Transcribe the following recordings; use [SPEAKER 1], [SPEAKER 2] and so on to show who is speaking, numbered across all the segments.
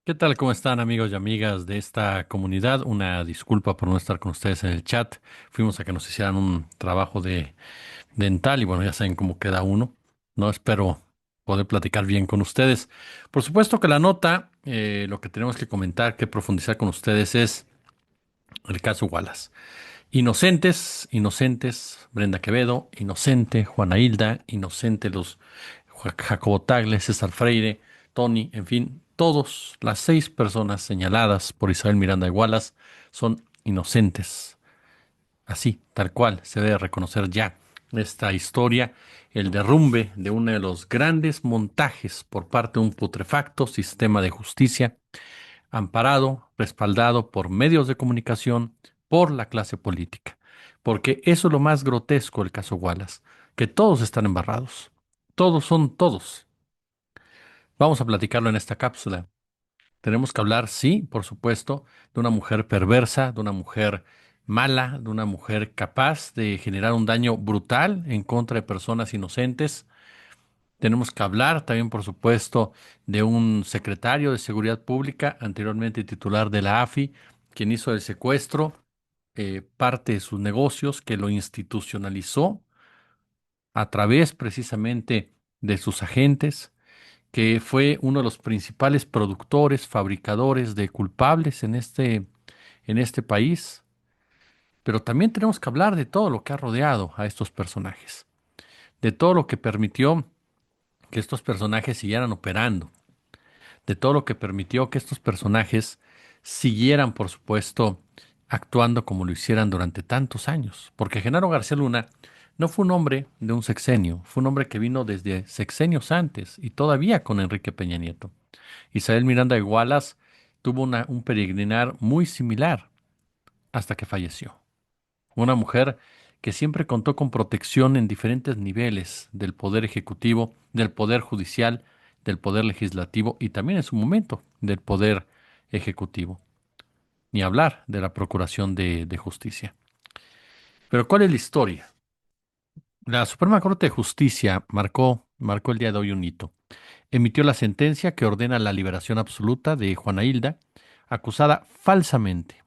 [SPEAKER 1] ¿Qué tal? ¿Cómo están amigos y amigas de esta comunidad? Una disculpa por no estar con ustedes en el chat. Fuimos a que nos hicieran un trabajo de dental y bueno, ya saben cómo queda uno. No espero poder platicar bien con ustedes. Por supuesto que la nota, lo que tenemos que comentar, que profundizar con ustedes es el caso Wallace. Inocentes, inocentes, Brenda Quevedo, inocente, Juana Hilda, inocente los Jacobo Tagle, César Freire, Tony, en fin, todos, las 6 personas señaladas por Isabel Miranda de Wallace son inocentes. Así, tal cual, se debe reconocer ya esta historia, el derrumbe de uno de los grandes montajes por parte de un putrefacto sistema de justicia amparado, respaldado por medios de comunicación, por la clase política. Porque eso es lo más grotesco del caso Wallace, que todos están embarrados. Todos son todos. Vamos a platicarlo en esta cápsula. Tenemos que hablar, sí, por supuesto, de una mujer perversa, de una mujer mala, de una mujer capaz de generar un daño brutal en contra de personas inocentes. Tenemos que hablar también, por supuesto, de un secretario de Seguridad Pública, anteriormente titular de la AFI, quien hizo el secuestro, parte de sus negocios, que lo institucionalizó a través precisamente de sus agentes, que fue uno de los principales productores, fabricadores de culpables en este país. Pero también tenemos que hablar de todo lo que ha rodeado a estos personajes, de todo lo que permitió que estos personajes siguieran operando, de todo lo que permitió que estos personajes siguieran, por supuesto, actuando como lo hicieran durante tantos años. Porque Genaro García Luna no fue un hombre de un sexenio, fue un hombre que vino desde sexenios antes y todavía con Enrique Peña Nieto. Isabel Miranda de Wallace tuvo un peregrinar muy similar hasta que falleció. Una mujer que siempre contó con protección en diferentes niveles del poder ejecutivo, del poder judicial, del poder legislativo y también en su momento del poder ejecutivo. Ni hablar de la Procuración de Justicia. Pero ¿cuál es la historia? La Suprema Corte de Justicia marcó el día de hoy un hito. Emitió la sentencia que ordena la liberación absoluta de Juana Hilda, acusada falsamente,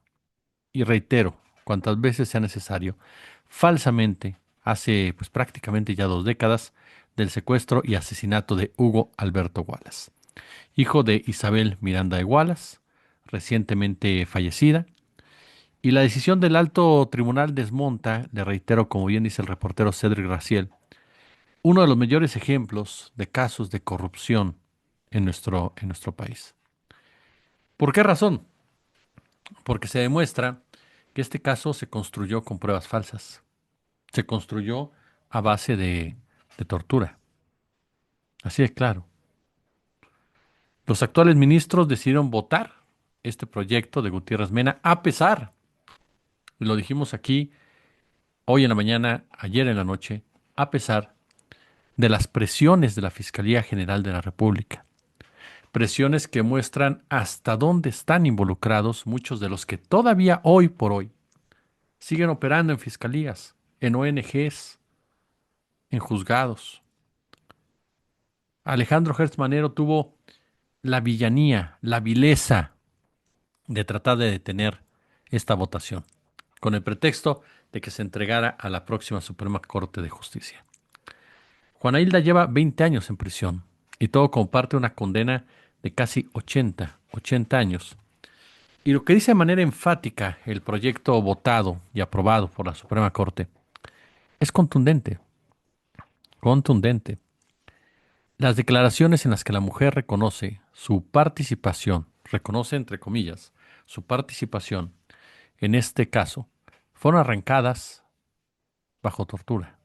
[SPEAKER 1] y reitero, cuantas veces sea necesario, falsamente, hace pues prácticamente ya 2 décadas, del secuestro y asesinato de Hugo Alberto Wallace, hijo de Isabel Miranda de Wallace, recientemente fallecida. Y la decisión del alto tribunal desmonta, le reitero, como bien dice el reportero Cedric Raciel, uno de los mayores ejemplos de casos de corrupción en nuestro país. ¿Por qué razón? Porque se demuestra que este caso se construyó con pruebas falsas. Se construyó a base de tortura. Así de claro. Los actuales ministros decidieron votar este proyecto de Gutiérrez Mena a pesar, y lo dijimos aquí hoy en la mañana, ayer en la noche, a pesar de las presiones de la Fiscalía General de la República. Presiones que muestran hasta dónde están involucrados muchos de los que todavía hoy por hoy siguen operando en fiscalías, en ONGs, en juzgados. Alejandro Gertz Manero tuvo la villanía, la vileza de tratar de detener esta votación, con el pretexto de que se entregara a la próxima Suprema Corte de Justicia. Juana Hilda lleva 20 años en prisión y todo comparte una condena de casi 80 años. Y lo que dice de manera enfática el proyecto votado y aprobado por la Suprema Corte es contundente, contundente. Las declaraciones en las que la mujer reconoce su participación, reconoce entre comillas, su participación en este caso, fueron arrancadas bajo tortura.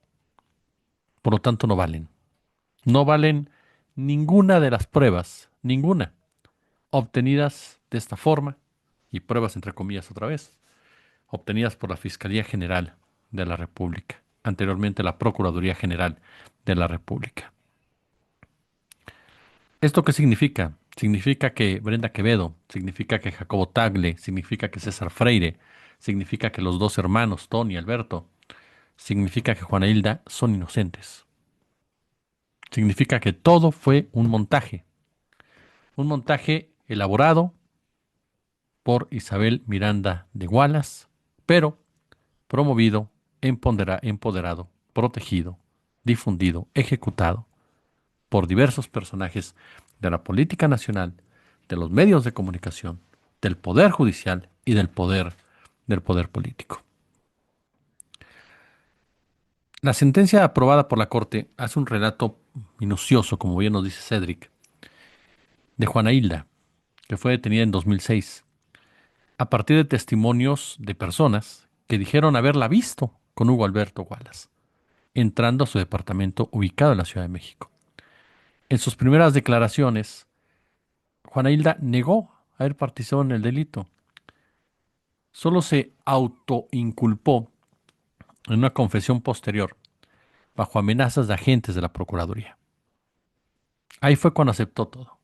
[SPEAKER 1] Por lo tanto, no valen. No valen ninguna de las pruebas, ninguna, obtenidas de esta forma, y pruebas entre comillas otra vez, obtenidas por la Fiscalía General de la República, anteriormente la Procuraduría General de la República. ¿Esto qué significa? Significa que Brenda Quevedo, significa que Jacobo Tagle, significa que César Freire, significa que los dos hermanos, Tony y Alberto, significa que Juana Hilda son inocentes. Significa que todo fue un montaje elaborado por Isabel Miranda de Wallace, pero promovido, empoderado, protegido, difundido, ejecutado por diversos personajes de la política nacional, de los medios de comunicación, del poder judicial y del poder político. La sentencia aprobada por la Corte hace un relato minucioso, como bien nos dice Cedric, de Juana Hilda, que fue detenida en 2006, a partir de testimonios de personas que dijeron haberla visto con Hugo Alberto Wallace, entrando a su departamento ubicado en la Ciudad de México. En sus primeras declaraciones, Juana Hilda negó haber participado en el delito. Solo se autoinculpó en una confesión posterior, bajo amenazas de agentes de la Procuraduría. Ahí fue cuando aceptó todo.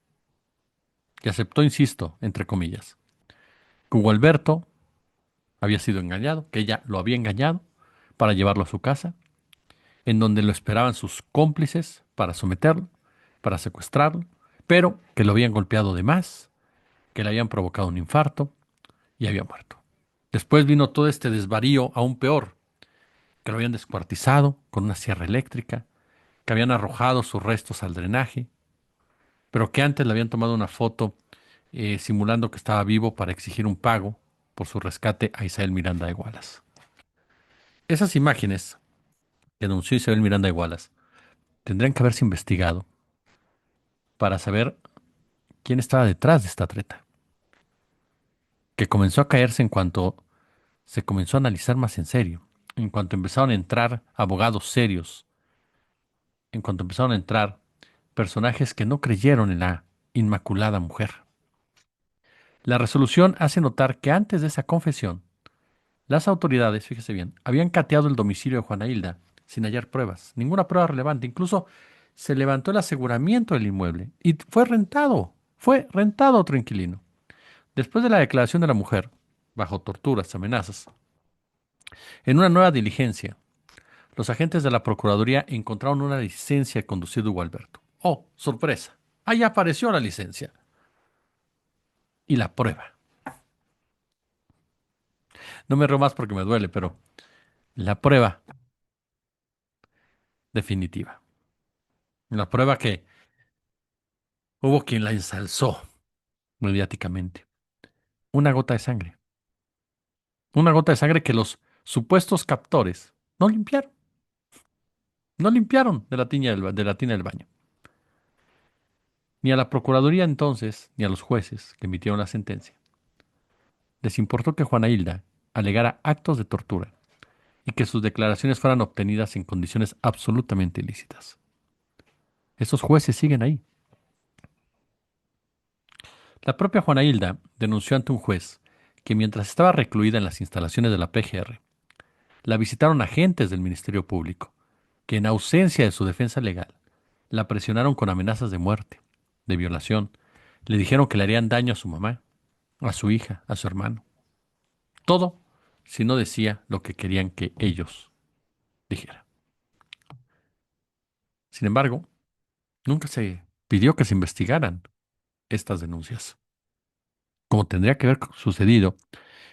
[SPEAKER 1] Y aceptó, insisto, entre comillas, que Hugo Alberto había sido engañado, que ella lo había engañado para llevarlo a su casa, en donde lo esperaban sus cómplices para someterlo, para secuestrarlo, pero que lo habían golpeado de más, que le habían provocado un infarto y había muerto. Después vino todo este desvarío aún peor, que lo habían descuartizado con una sierra eléctrica, que habían arrojado sus restos al drenaje, pero que antes le habían tomado una foto simulando que estaba vivo para exigir un pago por su rescate a Isabel Miranda de Wallace. Esas imágenes que denunció Isabel Miranda de Wallace tendrían que haberse investigado para saber quién estaba detrás de esta treta, que comenzó a caerse en cuanto se comenzó a analizar más en serio, en cuanto empezaron a entrar abogados serios, en cuanto empezaron a entrar personajes que no creyeron en la inmaculada mujer. La resolución hace notar que antes de esa confesión, las autoridades, fíjese bien, habían cateado el domicilio de Juana Hilda sin hallar pruebas, ninguna prueba relevante. Incluso se levantó el aseguramiento del inmueble y fue rentado a otro inquilino. Después de la declaración de la mujer, bajo torturas y amenazas, en una nueva diligencia, los agentes de la Procuraduría encontraron una licencia de conducir de Hugo Alberto. ¡Oh, sorpresa! Ahí apareció la licencia y la prueba. No me río más porque me duele, pero la prueba definitiva. La prueba que hubo quien la ensalzó mediáticamente. Una gota de sangre. Una gota de sangre que los supuestos captores no limpiaron. No limpiaron de la tina del baño. Ni a la Procuraduría entonces, ni a los jueces que emitieron la sentencia, les importó que Juana Hilda alegara actos de tortura y que sus declaraciones fueran obtenidas en condiciones absolutamente ilícitas. Esos jueces siguen ahí. La propia Juana Hilda denunció ante un juez que mientras estaba recluida en las instalaciones de la PGR, la visitaron agentes del Ministerio Público, que en ausencia de su defensa legal, la presionaron con amenazas de muerte, de violación, le dijeron que le harían daño a su mamá, a su hija, a su hermano. Todo si no decía lo que querían que ellos dijeran. Sin embargo, nunca se pidió que se investigaran estas denuncias, como tendría que haber sucedido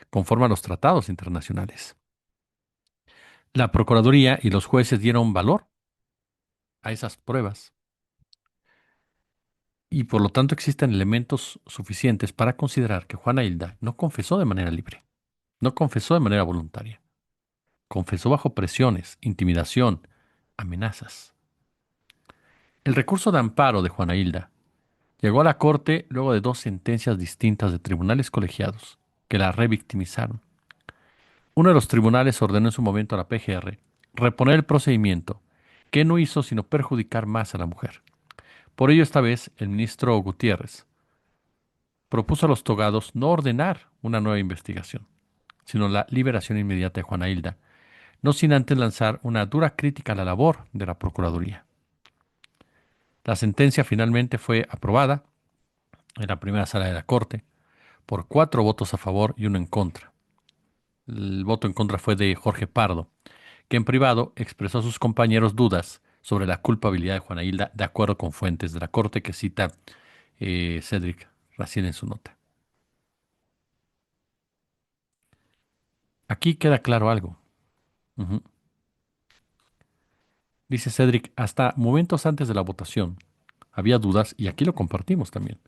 [SPEAKER 1] conforme a los tratados internacionales. La Procuraduría y los jueces dieron valor a esas pruebas y por lo tanto existen elementos suficientes para considerar que Juana Hilda no confesó de manera libre, no confesó de manera voluntaria, confesó bajo presiones, intimidación, amenazas. El recurso de amparo de Juana Hilda llegó a la Corte luego de dos sentencias distintas de tribunales colegiados que la revictimizaron. Uno de los tribunales ordenó en su momento a la PGR reponer el procedimiento, que no hizo sino perjudicar más a la mujer. Por ello, esta vez, el ministro Gutiérrez propuso a los togados no ordenar una nueva investigación, sino la liberación inmediata de Juana Hilda, no sin antes lanzar una dura crítica a la labor de la Procuraduría. La sentencia finalmente fue aprobada en la primera sala de la Corte por 4 votos a favor y 1 en contra. El voto en contra fue de Jorge Pardo, que en privado expresó a sus compañeros dudas sobre la culpabilidad de Juana Hilda, de acuerdo con fuentes de la Corte que cita Cedric Así en su nota. Aquí queda claro algo. Ujú. Dice Cedric, hasta momentos antes de la votación había dudas, y aquí lo compartimos también,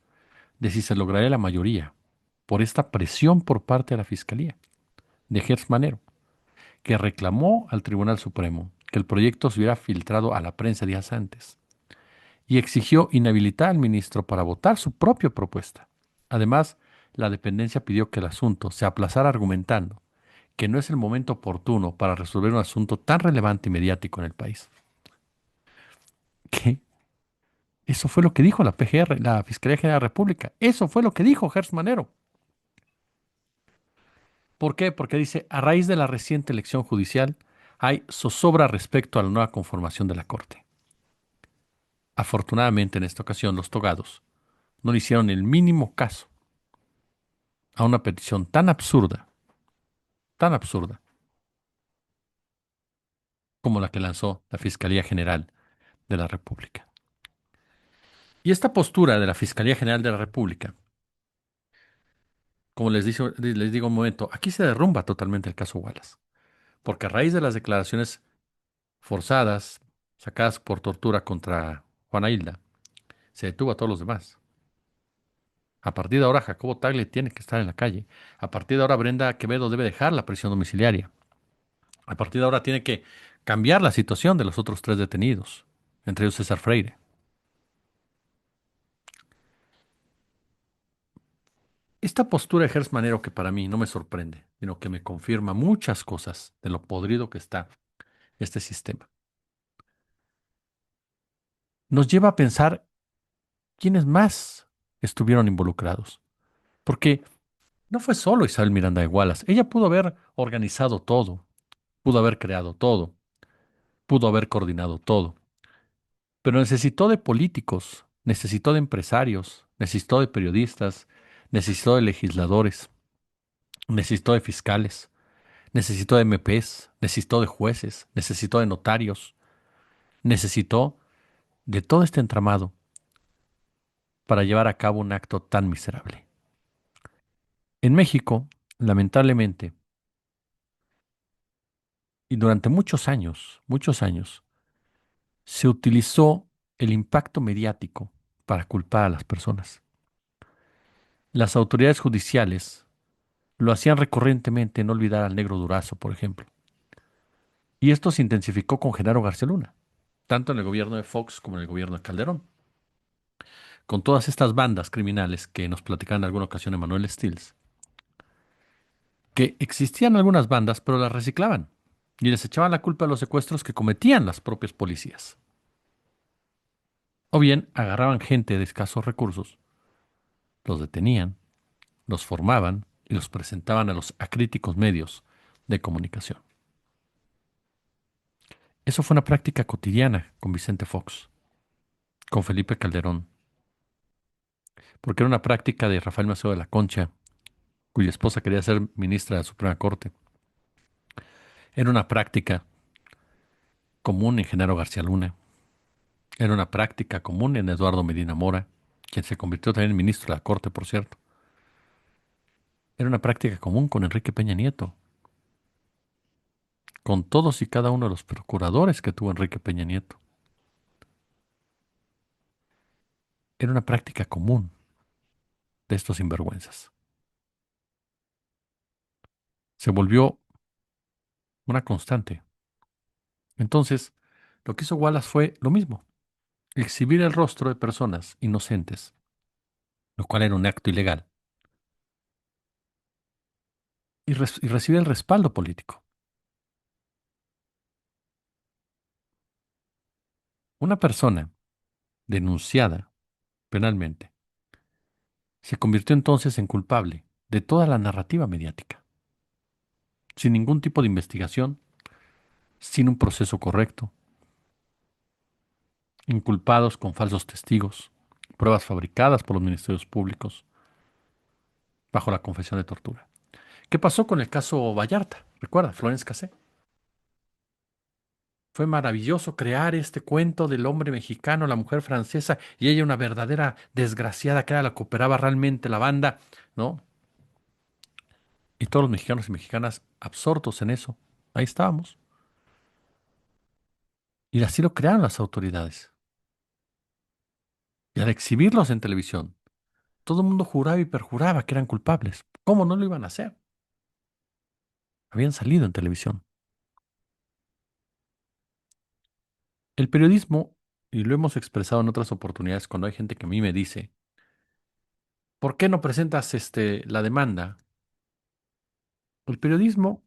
[SPEAKER 1] de si se lograría la mayoría por esta presión por parte de la Fiscalía de Gers Manero, que reclamó al Tribunal Supremo que el proyecto se hubiera filtrado a la prensa días antes y exigió inhabilitar al ministro para votar su propia propuesta. Además, la dependencia pidió que el asunto se aplazara argumentando que no es el momento oportuno para resolver un asunto tan relevante y mediático en el país. ¿Qué? Eso fue lo que dijo la PGR, la Fiscalía General de la República. Eso fue lo que dijo Gers Manero. ¿Por qué? Porque dice, a raíz de la reciente elección judicial, hay zozobra respecto a la nueva conformación de la Corte. Afortunadamente, en esta ocasión, los togados no le hicieron el mínimo caso a una petición tan absurda, como la que lanzó la Fiscalía General de la República. Y esta postura de la Fiscalía General de la República, como les digo un momento, aquí se derrumba totalmente el caso Wallace, porque a raíz de las declaraciones forzadas, sacadas por tortura contra Juana Hilda, se detuvo a todos los demás. A partir de ahora, Jacobo Tagle tiene que estar en la calle. A partir de ahora, Brenda Quevedo debe dejar la prisión domiciliaria. A partir de ahora, tiene que cambiar la situación de los otros tres detenidos, entre ellos César Freire. Esta postura de Gers Manero, que para mí no me sorprende, sino que me confirma muchas cosas de lo podrido que está este sistema, nos lleva a pensar quiénes más estuvieron involucrados. Porque no fue solo Isabel Miranda de Wallace. Ella pudo haber organizado todo, pudo haber creado todo, pudo haber coordinado todo, pero necesitó de políticos, necesitó de empresarios, necesitó de periodistas, necesitó de legisladores, necesitó de fiscales, necesitó de MPs, necesitó de jueces, necesitó de notarios, necesitó de todo este entramado para llevar a cabo un acto tan miserable. En México, lamentablemente, y durante muchos años, se utilizó el impacto mediático para culpar a las personas. Las autoridades judiciales lo hacían recurrentemente en olvidar al negro Durazo, por ejemplo. Y esto se intensificó con Genaro García Luna, tanto en el gobierno de Fox como en el gobierno de Calderón. Con todas estas bandas criminales que nos platicaban en alguna ocasión Emanuel Stills, que existían algunas bandas, pero las reciclaban y les echaban la culpa a los secuestros que cometían las propias policías. O bien agarraban gente de escasos recursos, los detenían, los formaban y los presentaban a los acríticos medios de comunicación. Eso fue una práctica cotidiana con Vicente Fox, con Felipe Calderón, porque era una práctica de Rafael Maceo de la Concha, cuya esposa quería ser ministra de la Suprema Corte. Era una práctica común en Genaro García Luna. Era una práctica común en Eduardo Medina Mora, quien se convirtió también en ministro de la Corte, por cierto. Era una práctica común con Enrique Peña Nieto, con todos y cada uno de los procuradores que tuvo Enrique Peña Nieto. Era una práctica común de estos sinvergüenzas. Se volvió una constante. Entonces, lo que hizo Wallace fue lo mismo, exhibir el rostro de personas inocentes, lo cual era un acto ilegal, y recibir el respaldo político. Una persona denunciada penalmente se convirtió entonces en culpable de toda la narrativa mediática, sin ningún tipo de investigación, sin un proceso correcto, inculpados con falsos testigos, pruebas fabricadas por los ministerios públicos, bajo la confesión de tortura. ¿Qué pasó con el caso Vallarta? Recuerda, Florence Cassé. Fue maravilloso crear este cuento del hombre mexicano, la mujer francesa y ella una verdadera desgraciada que era la que operaba realmente la banda, ¿no? Y todos los mexicanos y mexicanas absortos en eso. Ahí estábamos. Y así lo crearon las autoridades. Y al exhibirlos en televisión, todo el mundo juraba y perjuraba que eran culpables. ¿Cómo no lo iban a hacer? Habían salido en televisión. El periodismo, y lo hemos expresado en otras oportunidades cuando hay gente que a mí me dice, ¿por qué no presentas la demanda? El periodismo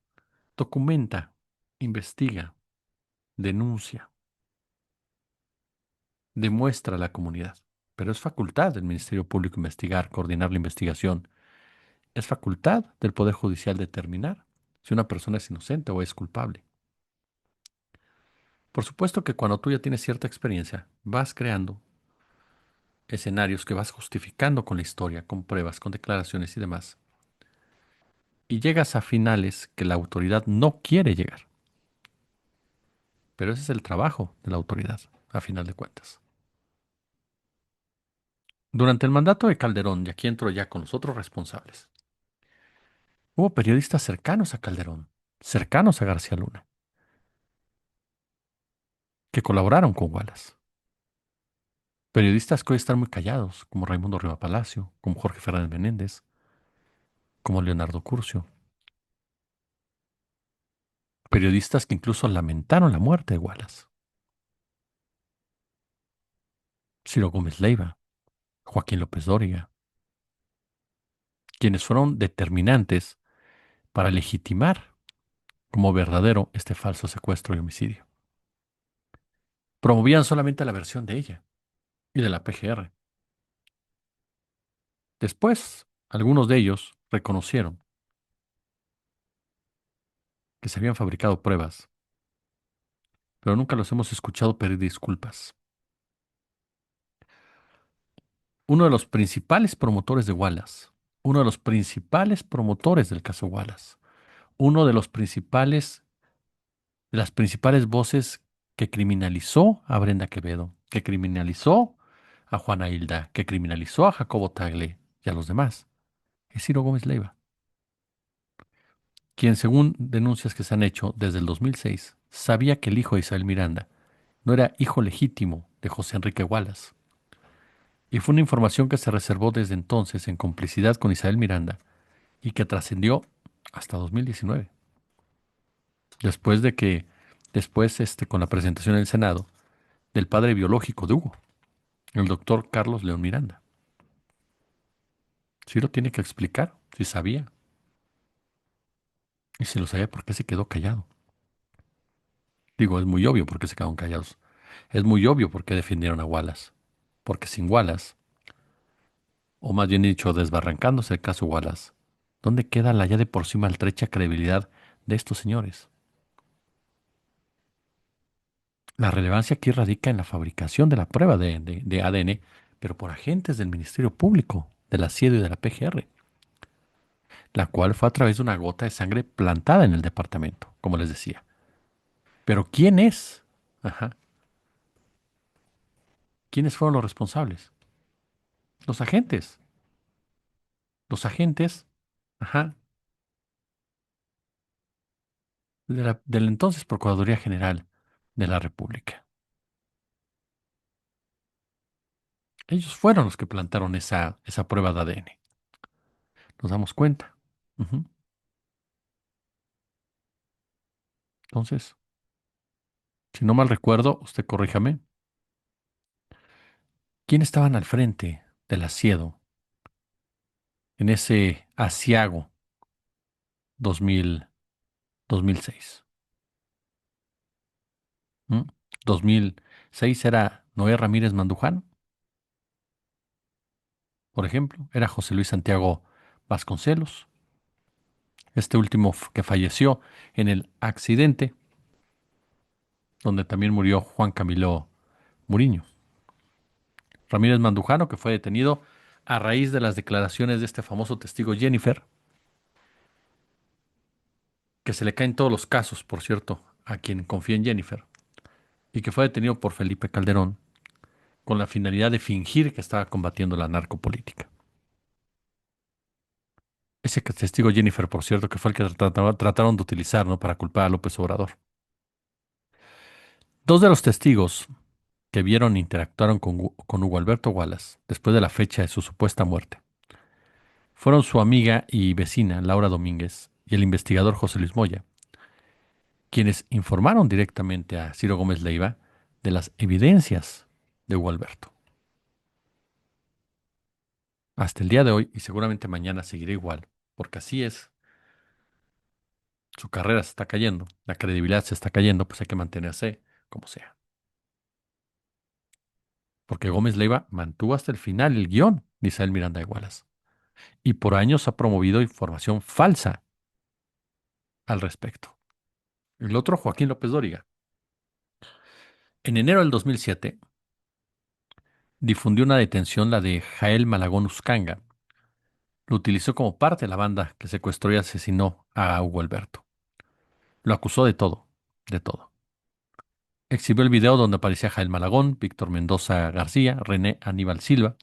[SPEAKER 1] documenta, investiga, denuncia, demuestra a la comunidad. Pero es facultad del Ministerio Público investigar, coordinar la investigación. Es facultad del Poder Judicial determinar si una persona es inocente o es culpable. Por supuesto que cuando tú ya tienes cierta experiencia, vas creando escenarios que vas justificando con la historia, con pruebas, con declaraciones y demás. Y llegas a finales que la autoridad no quiere llegar. Pero ese es el trabajo de la autoridad, a final de cuentas. Durante el mandato de Calderón, y aquí entro ya con los otros responsables, hubo periodistas cercanos a Calderón, cercanos a García Luna, que colaboraron con Wallace. Periodistas que hoy están muy callados, como Raimundo Riva Palacio, como Jorge Fernández Menéndez, como Leonardo Curcio. Periodistas que incluso lamentaron la muerte de Wallace. Ciro Gómez Leiva, Joaquín López Dóriga, quienes fueron determinantes para legitimar como verdadero este falso secuestro y homicidio. Promovían solamente la versión de ella y de la PGR. Después, algunos de ellos reconocieron que se habían fabricado pruebas, pero nunca los hemos escuchado pedir disculpas. Uno de los principales promotores de Wallace, uno de los principales promotores del caso Wallace, uno de los principales, de las principales voces que criminalizó a Brenda Quevedo, que criminalizó a Juana Hilda, que criminalizó a Jacobo Tagle y a los demás, es Ciro Gómez Leiva, quien según denuncias que se han hecho desde el 2006, sabía que el hijo de Isabel Miranda no era hijo legítimo de José Enrique Wallace. Y fue una información que se reservó desde entonces en complicidad con Isabel Miranda y que trascendió hasta 2019, después de que, con la presentación en el Senado del padre biológico de Hugo, el doctor Carlos León Miranda. Sí lo tiene que explicar, si sabía. Y si lo sabía, ¿por qué se quedó callado? Digo, es muy obvio por qué se quedaron callados. Es muy obvio por qué defendieron a Wallace. Porque sin Wallace, o más bien dicho, desbarrancándose el caso Wallace, ¿dónde queda la ya de por sí maltrecha credibilidad de estos señores? La relevancia aquí radica en la fabricación de la prueba de ADN, pero por agentes del Ministerio Público, de la CIEDO y de la PGR, la cual fue a través de una gota de sangre plantada en el departamento, como les decía. Pero ¿quién es? Ajá. ¿Quiénes fueron los responsables? Los agentes. Los agentes, ajá, de la entonces Procuraduría General de la República. Ellos fueron los que plantaron esa prueba de ADN. Nos damos cuenta. Ujú. Entonces, si no mal recuerdo, usted corríjame, ¿quién estaban al frente del asiedo en ese asiago 2000, 2006? ¿Mm? 2006 era Noé Ramírez Manduján, por ejemplo, era José Luis Santiago Vasconcelos, este último que falleció en el accidente donde también murió Juan Camilo Muriño. Ramírez Mandujano, que fue detenido a raíz de las declaraciones de este famoso testigo Jennifer, que se le caen todos los casos, por cierto, a quien confía en Jennifer. y que fue detenido por Felipe Calderón con la finalidad de fingir que estaba combatiendo la narcopolítica. Ese testigo Jennifer, por cierto, que fue el que trataron de utilizar, ¿no?, para culpar a López Obrador. Dos de los testigos que vieron e interactuaron con Hugo Alberto Wallace después de la fecha de su supuesta muerte fueron su amiga y vecina Laura Domínguez y el investigador José Luis Moya, quienes informaron directamente a Ciro Gómez Leiva de las evidencias de Hugo Alberto. Hasta el día de hoy, y seguramente mañana seguirá igual, porque así es, su carrera se está cayendo, la credibilidad se está cayendo, pues hay que mantenerse como sea. Porque Gómez Leiva mantuvo hasta el final el guión de Isabel Miranda de Wallace y por años ha promovido información falsa al respecto. El otro, Joaquín López Dóriga. En enero del 2007 difundió una detención, la de Jael Malagón Uscanga. Lo utilizó como parte de la banda que secuestró y asesinó a Hugo Alberto. Lo acusó de todo, de todo. Exhibió el video donde aparecía Jael Malagón, Víctor Mendoza García, René Aníbal Silva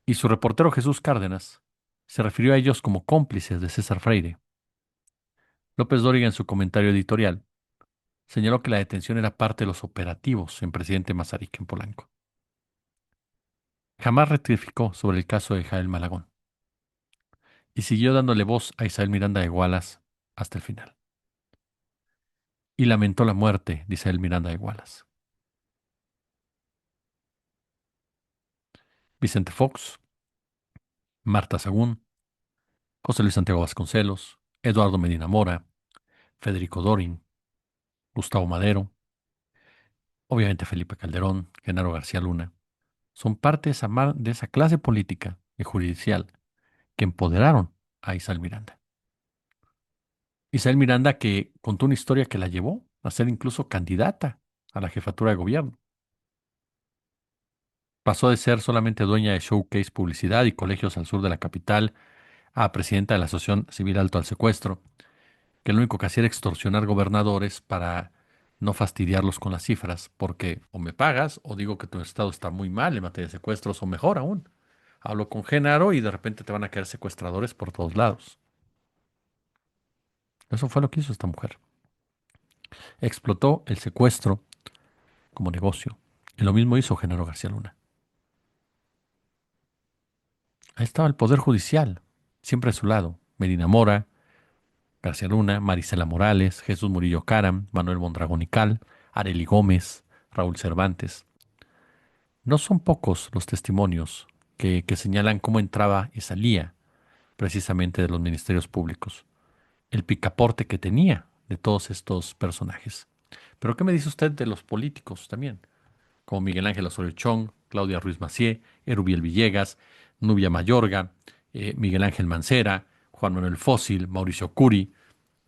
[SPEAKER 1] y su reportero Jesús Cárdenas. Se refirió a ellos como cómplices de César Freire. López Dóriga, en su comentario editorial, señaló que la detención era parte de los operativos en Presidente Mazarik en Polanco. Jamás rectificó sobre el caso de Jael Malagón y siguió dándole voz a Isabel Miranda de Wallace hasta el final. Y lamentó la muerte de Isabel Miranda de Wallace. Vicente Fox, Marta Sagún, José Luis Santiago Vasconcelos, Eduardo Medina Mora, Federico Dorin, Gustavo Madero, obviamente Felipe Calderón, Genaro García Luna, son parte de esa clase política y judicial que empoderaron a Isabel Miranda. Isabel Miranda, que contó una historia que la llevó a ser incluso candidata a la jefatura de gobierno. Pasó de ser solamente dueña de Showcase Publicidad y colegios al sur de la capital a presidenta de la Asociación Civil Alto al Secuestro, que lo único que hacía era extorsionar gobernadores para no fastidiarlos con las cifras, porque o me pagas o digo que tu estado está muy mal en materia de secuestros, o mejor aún, hablo con Genaro y de repente te van a caer secuestradores por todos lados. Eso fue lo que hizo esta mujer. Explotó el secuestro como negocio. Y lo mismo hizo Genaro García Luna. Ahí estaba el Poder Judicial, siempre a su lado. Medina Mora, García Luna, Marisela Morales, Jesús Murillo Caram, Manuel Mondragón y Cal, Arely Gómez, Raúl Cervantes. No son pocos los testimonios que señalan cómo entraba y salía precisamente de los ministerios públicos, el picaporte que tenía de todos estos personajes. Pero ¿qué me dice usted de los políticos también? Como Miguel Ángel Osorio Chong, Claudia Ruiz Massieu, Erubiel Villegas, Nubia Mayorga, Miguel Ángel Mancera, Juan Manuel Fósil, Mauricio Curi,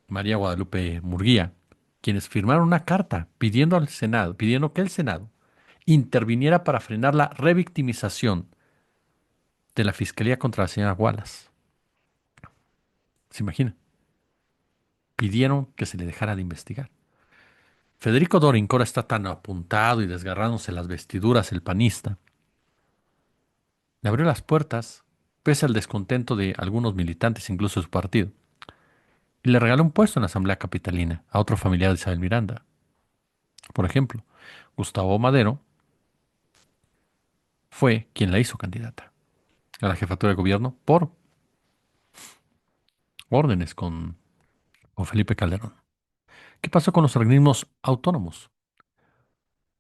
[SPEAKER 1] María Guadalupe Murguía, quienes firmaron una carta pidiendo al Senado, pidiendo que el Senado interviniera para frenar la revictimización de la Fiscalía contra la señora Wallace. ¿Se imagina? Pidieron que se le dejara de investigar. Federico Dorincora está tan apuntado y desgarrándose las vestiduras, el panista. Le abrió las puertas, pese al descontento de algunos militantes, incluso de su partido, y le regaló un puesto en la Asamblea Capitalina a otro familiar de Isabel Miranda. Por ejemplo, Gustavo Madero fue quien la hizo candidata a la jefatura de gobierno por órdenes con Felipe Calderón. ¿Qué pasó con los organismos autónomos?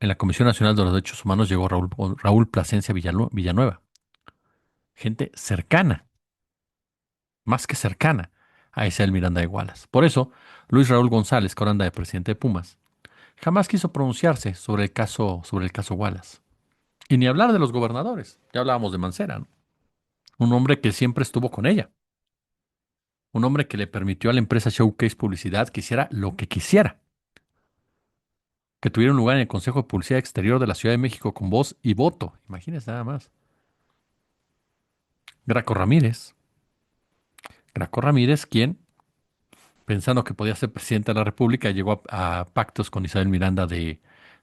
[SPEAKER 1] En la Comisión Nacional de los Derechos Humanos llegó Raúl Plasencia Villanueva, gente cercana, más que cercana a Isabel Miranda de Wallace. Por eso, Luis Raúl González, que ahora anda de presidente de Pumas, jamás quiso pronunciarse sobre el caso Wallace. Y ni hablar de los gobernadores. Ya hablábamos de Mancera, ¿no? Un hombre que siempre estuvo con ella. Un hombre que le permitió a la empresa Showcase Publicidad que hiciera lo que quisiera. Que tuviera un lugar en el Consejo de Publicidad Exterior de la Ciudad de México con voz y voto. Imagínense nada más. Graco Ramírez. Graco Ramírez, quien, pensando que podía ser presidente de la República, llegó a pactos con Isabel Miranda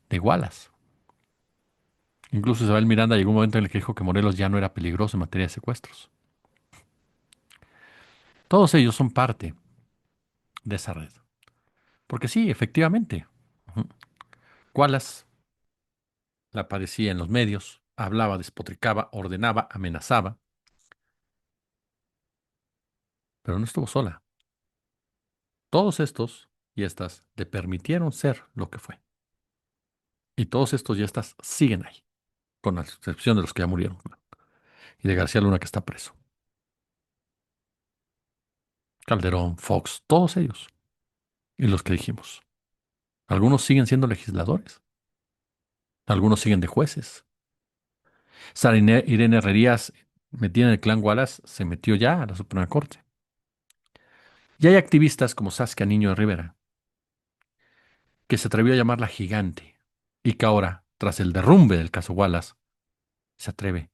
[SPEAKER 1] de Wallace. Incluso Isabel Miranda llegó un momento en el que dijo que Morelos ya no era peligroso en materia de secuestros. Todos ellos son parte de esa red. Porque sí, efectivamente, ujú, Wallace aparecía en los medios, hablaba, despotricaba, ordenaba, amenazaba, pero no estuvo sola. Todos estos y estas le permitieron ser lo que fue. Y todos estos y estas siguen ahí, con la excepción de los que ya murieron, claro, y de García Luna que está preso. Calderón, Fox, todos ellos. Y los que dijimos. Algunos siguen siendo legisladores, algunos siguen de jueces. Irene Herrerías, metida en el clan Wallace, se metió ya a la Suprema Corte. Y hay activistas como Saskia Niño de Rivera, que se atrevió a llamarla gigante, y que ahora, tras el derrumbe del caso Wallace, se atreve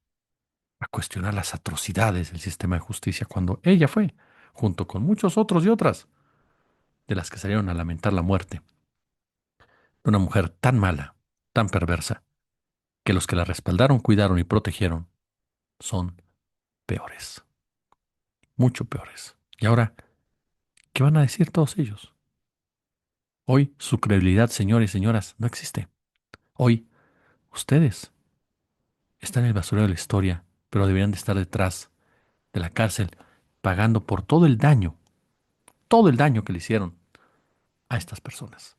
[SPEAKER 1] a cuestionar las atrocidades del sistema de justicia cuando ella fue, junto con muchos otros y otras, de las que salieron a lamentar la muerte de una mujer tan mala, tan perversa, que los que la respaldaron, cuidaron y protegieron son peores, mucho peores. Y ahora, ¿qué van a decir todos ellos? Hoy su credibilidad, señores y señoras, no existe. Hoy ustedes están en el basurero de la historia, pero deberían de estar detrás de la cárcel, pagando por todo el daño que le hicieron a estas personas.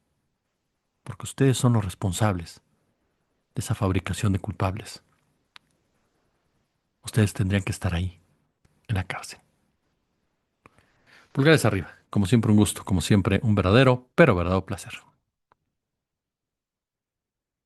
[SPEAKER 1] Porque ustedes son los responsables de esa fabricación de culpables. Ustedes tendrían que estar ahí, en la cárcel. Pulgares arriba. Como siempre un gusto, como siempre un verdadero, pero verdadero placer.